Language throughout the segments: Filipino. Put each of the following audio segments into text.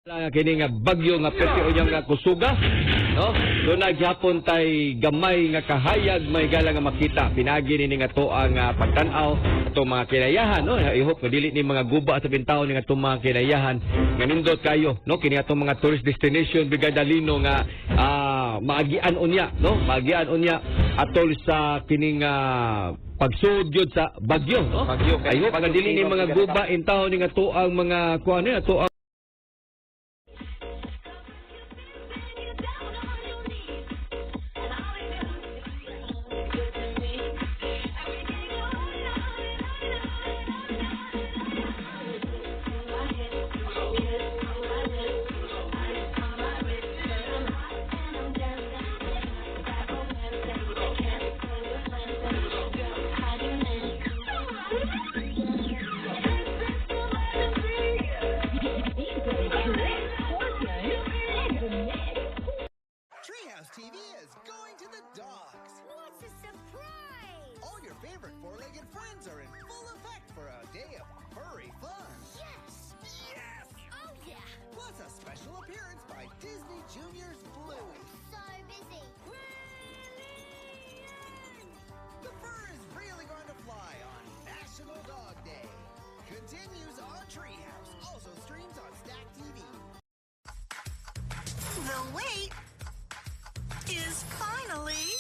Kini nga bagyo nga peti unyang nga kusuga, no? So naghapon tay gamay nga kahayag may gala nga makita. Pinagi ni nga to ang pagtan-aw ato mga kinayahan, no? I hope dili ni mga guba sa bintao ni nga to mga kinayahan nga nindot kayo, no? Kini ato mga tourist destination bigadalino nga maagian unya, no? Maagian unya atol sa kining pagsudyod sa bagyo, no? Bagyo. I hope nga dili ni mga guba intaw ni nga to ang mga kuan ni ato Treehouse TV is going to the dogs. What's a surprise? All your favorite four-legged friends are in full effect for a day of furry fun. Yes! Yes! Oh yeah! Plus a special appearance by Disney Junior's Bluey. So busy. The fur is really going to fly on National Dog Day. Continues on Treehouse. Also streams on Stack TV. The wait is finally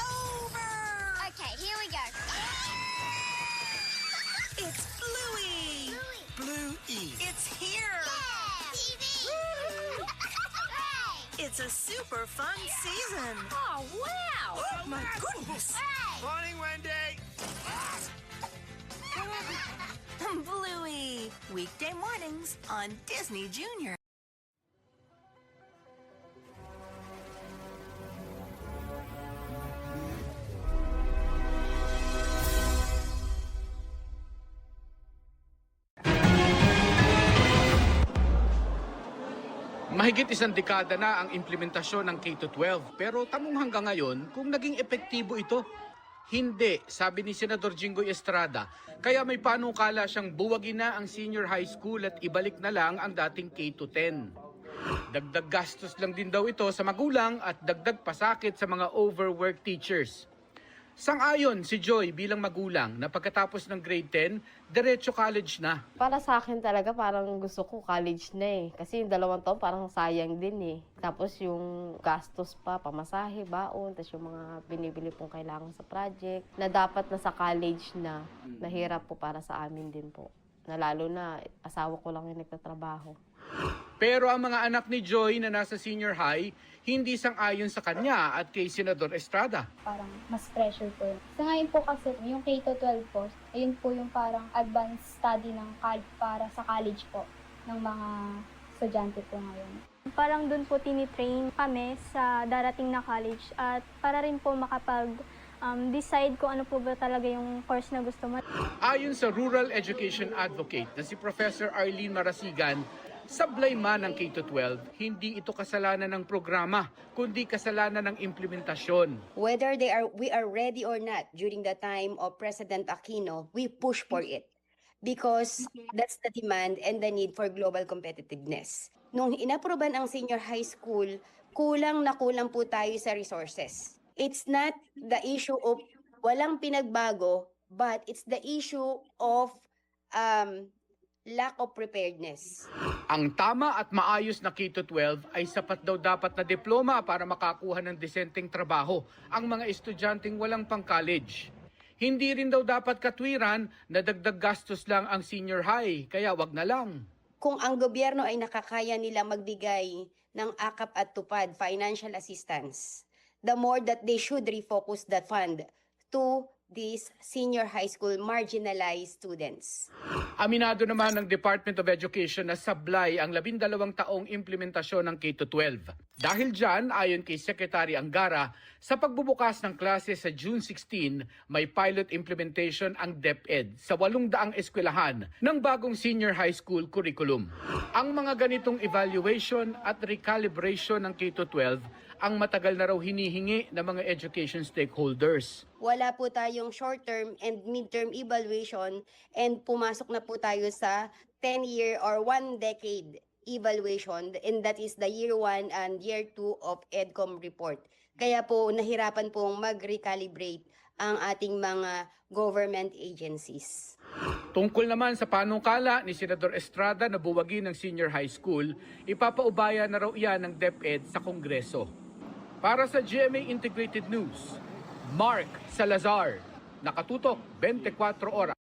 over. Okay, here we go. It's Bluey. Bluey. It's here. Yeah! TV! Hey! It's a super fun season. Oh, wow! Oh my goodness. Hey! Morning, Wendy. Bluey. Weekday mornings on Disney Junior. Mahigit isang dekada na ang implementasyon ng K-12 pero tanong hanggang ngayon kung naging epektibo ito. Hindi, sabi ni Senador Jinggoy Estrada, kaya may panukala siyang buwagin na ang senior high school at ibalik na lang ang dating K-10. Dagdag gastos lang din daw ito sa magulang at dagdag pasakit sa mga overworked teachers. Sang-ayon si Joy bilang magulang na pagkatapos ng grade 10, diretso college na. Para sa akin talaga parang gusto ko college na eh. Kasi yung 2 taon parang sayang din eh. Tapos yung gastos pa, pamasahe, baon, tapos yung mga binibili pong kailangan sa project na dapat nasa college na, nahirap po para sa amin din po. Na lalo na asawa ko lang yung nagtatrabaho. Pero ang mga anak ni Joy na nasa senior high, hindi sang-ayon sa kanya at kay Senador Estrada. Parang mas pressure po yun. Sa ngayon po kasi, yung K-12 po, ayun po yung parang advanced study ng para sa college po ng mga estudyante po ngayon. Parang doon po tinitrain kami sa darating na college at para rin po decide kung ano po ba talaga yung course na gusto mo. Ayon sa Rural Education Advocate na si Professor Arlene Marasigan, sablay man ng K-12, hindi ito kasalanan ng programa, kundi kasalanan ng implementasyon. Whether we are ready or not during the time of President Aquino, we push for it because that's the demand and the need for global competitiveness. Nung inaproban ang senior high school, kulang na kulang po tayo sa resources. It's not the issue of walang pinagbago, but it's the issue of lack of preparedness. Ang tama at maayos na K-12 ay sapat daw dapat na diploma para makakuha ng disenteng trabaho ang mga estudyanteng walang pang-college. Hindi rin daw dapat katwiran na dagdag gastos lang ang senior high, kaya wag na lang. Kung ang gobyerno ay nakakaya nila magbigay ng akap at tupad financial assistance, the more that they should refocus the fund to these senior high school marginalized students. Aminado naman ng Department of Education na sablay ang 12 taong implementasyon ng K-12. Dahil dyan, ayon kay Secretary Angara, sa pagbubukas ng klase sa June 16, may pilot implementation ang DepEd sa 800 eskwelahan ng bagong senior high school curriculum. Ang mga ganitong evaluation at recalibration ng K-12 ang matagal na raw hinihingi ng mga education stakeholders. Wala po tayong short-term and mid-term evaluation and pumasok na po tayo sa 10-year or 1 decade evaluation, and that is the year 1 and year 2 of EDCOM report. Kaya po nahirapan pong mag-recalibrate ang ating mga government agencies. Tungkol naman sa panukala ni Senador Estrada na buwagin ng senior high school, ipapaubaya na raw iyan ng DepEd sa Kongreso. Para sa GMA Integrated News, Mark Salazar, nakatutok 24 oras.